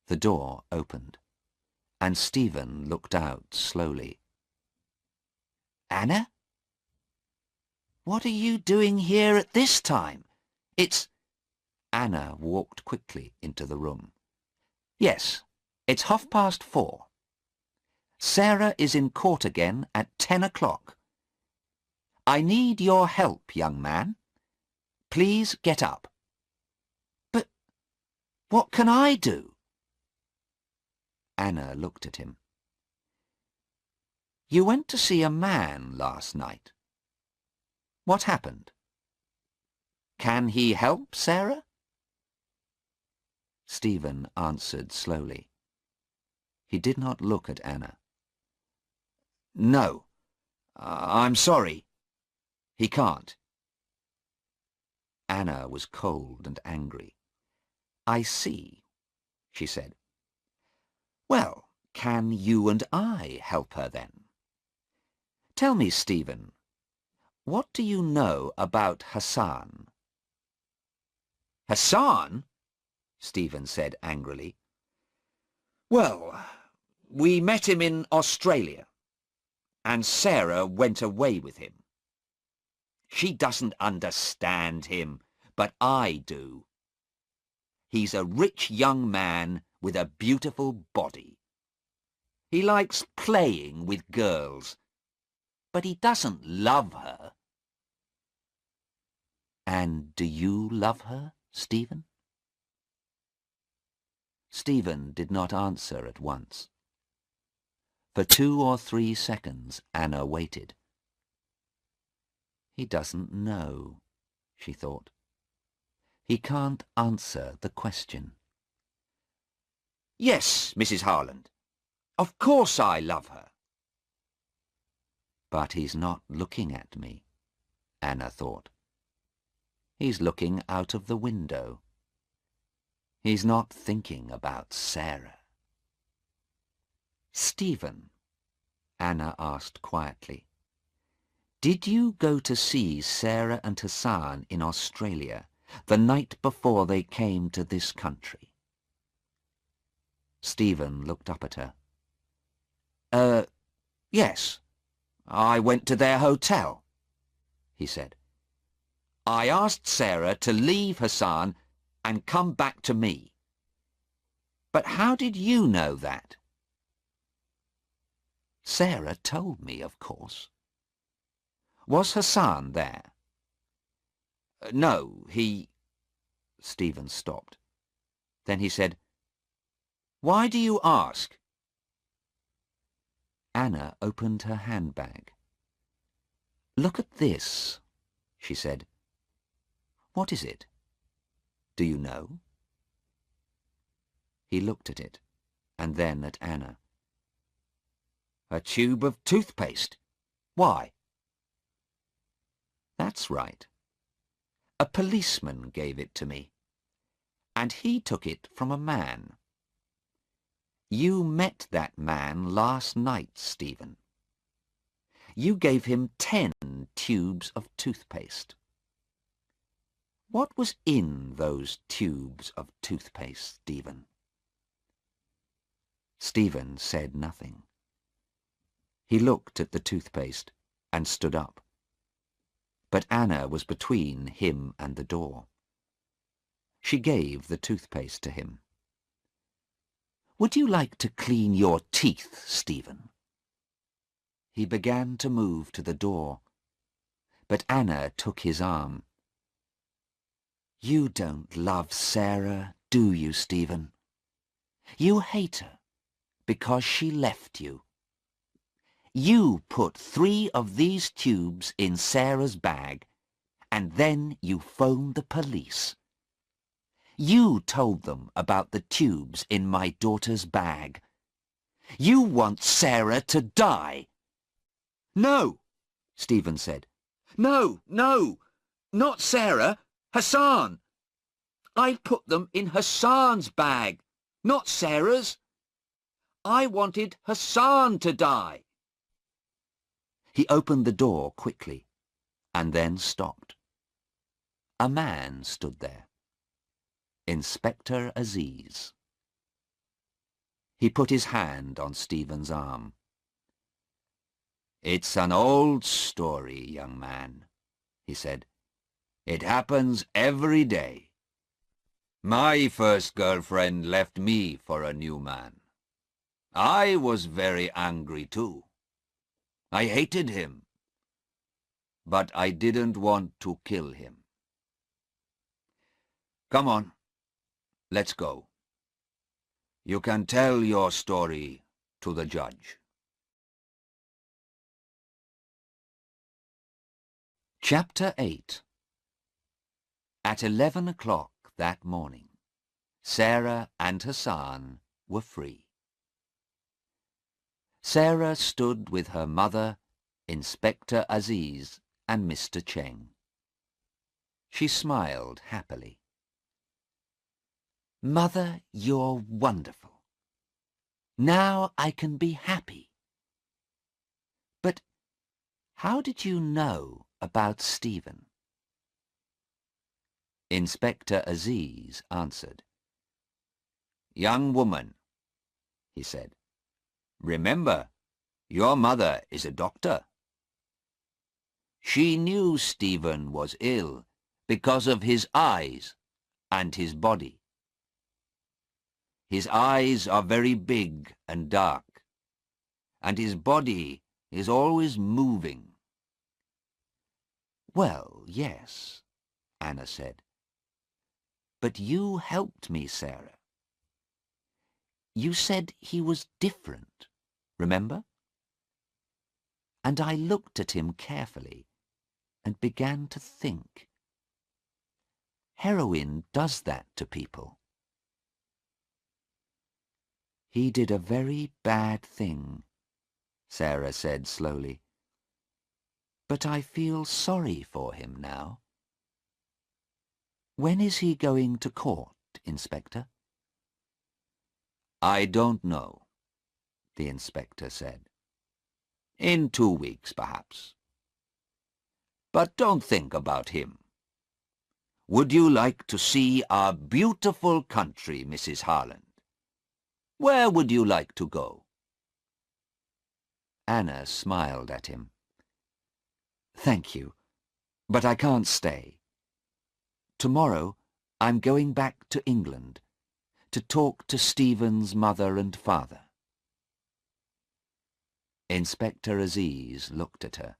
The door opened, and Stephen looked out slowly. "Anna? What are you doing here at this time? It's—" Anna walked quickly into the room. "Yes, it's 4:30. Sarah is in court again at 10 o'clock. I need your help, young man. Please get up." "But what can I do?" Anna looked at him. "You went to see a man last night. What happened? Can he help Sarah?" Stephen answered slowly. He did not look at Anna. "No, I'm sorry. He can't." Anna was cold and angry. "I see," she said. "Well, can you and I help her then? Tell me, Stephen, what do you know about Hassan?" "Hassan?" Stephen said angrily. "Well, we met him in Australia, and Sarah went away with him. She doesn't understand him, but I do. He's a rich young man with a beautiful body. He likes playing with girls, but he doesn't love her." "And do you love her, Stephen?" Stephen did not answer at once. For 2 or 3 seconds Anna waited. He doesn't know, she thought. He can't answer the question. "Yes, Mrs. Harland. Of course I love her." But he's not looking at me, Anna thought. He's looking out of the window. He's not thinking about Sarah. "Stephen," Anna asked quietly, "did you go to see Sarah and Hassan in Australia the night before they came to this country?" Stephen looked up at her. Yes. I went to their hotel," he said. I asked Sarah to leave Hassan and come back to me. But how did you know that? Sarah told me, of course. Was Hassan there? No, he... Stephen stopped. Then he said, "Why do you ask?" Anna opened her handbag. "Look at this," she said. "What is it? Do you know?" He looked at it, and then at Anna. "A tube of toothpaste. Why?" "That's right. A policeman gave it to me, and he took it from a man. You met that man last night, Stephen. You gave him 10 tubes of toothpaste. What was in those tubes of toothpaste, Stephen?" Stephen said nothing. He looked at the toothpaste and stood up. But Anna was between him and the door. She gave the toothpaste to him. "Would you like to clean your teeth, Stephen?" He began to move to the door, but Anna took his arm. "You don't love Sarah, do you, Stephen? You hate her because she left you. You put 3 of these tubes in Sarah's bag, and then you phoned the police. You told them about the tubes in my daughter's bag. You want Sarah to die." "No," Stephen said. "No, no, not Sarah. Hassan. I put them in Hassan's bag, not Sarah's. I wanted Hassan to die." He opened the door quickly, and then stopped. A man stood there. Inspector Aziz. He put his hand on Stephen's arm. "It's an old story, young man," he said. "It happens every day. My first girlfriend left me for a new man. I was very angry too. I hated him. But I didn't want to kill him. Come on, let's go. You can tell your story to the judge." Chapter 8. At 11 o'clock that morning, Sarah and Hassan were free. Sarah stood with her mother, Inspector Aziz, and Mr. Cheng. She smiled happily. "Mother, you're wonderful. Now I can be happy. But how did you know about Stephen?" Inspector Aziz answered. "Young woman," he said, "remember, your mother is a doctor. She knew Stephen was ill because of his eyes and his body. His eyes are very big and dark, and his body is always moving." "Well, yes," Anna said. "But you helped me, Sarah. You said he was different, remember?" And I looked at him carefully and began to think. Heroin does that to people. "He did a very bad thing," Sarah said slowly. "But I feel sorry for him now. When is he going to court, Inspector?" "I don't know," the inspector said. "In 2 weeks, perhaps. But don't think about him. Would you like to see our beautiful country, Mrs. Harland? Where would you like to go?" Anna smiled at him. "Thank you, but I can't stay. Tomorrow I'm going back to England to talk to Stephen's mother and father. Inspector Aziz looked at her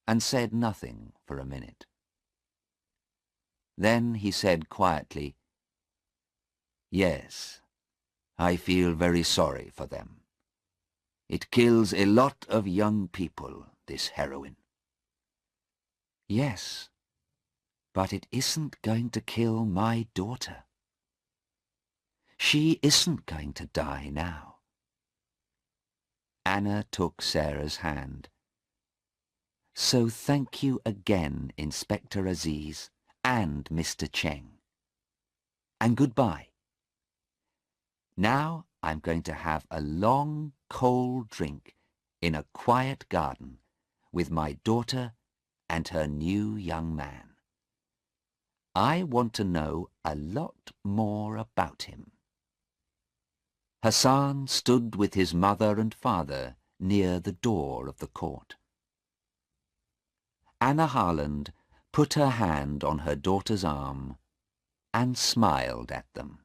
and said nothing for a minute. Then he said quietly, "Yes, I feel very sorry for them. It kills a lot of young people, this heroin." "Yes, but it isn't going to kill my daughter. She isn't going to die now." Anna took Sarah's hand. "So thank you again, Inspector Aziz and Mr. Cheng. And goodbye. Now I'm going to have a long, cold drink in a quiet garden with my daughter and her new young man. I want to know a lot more about him." Hassan stood with his mother and father near the door of the court. Anna Harland put her hand on her daughter's arm and smiled at them.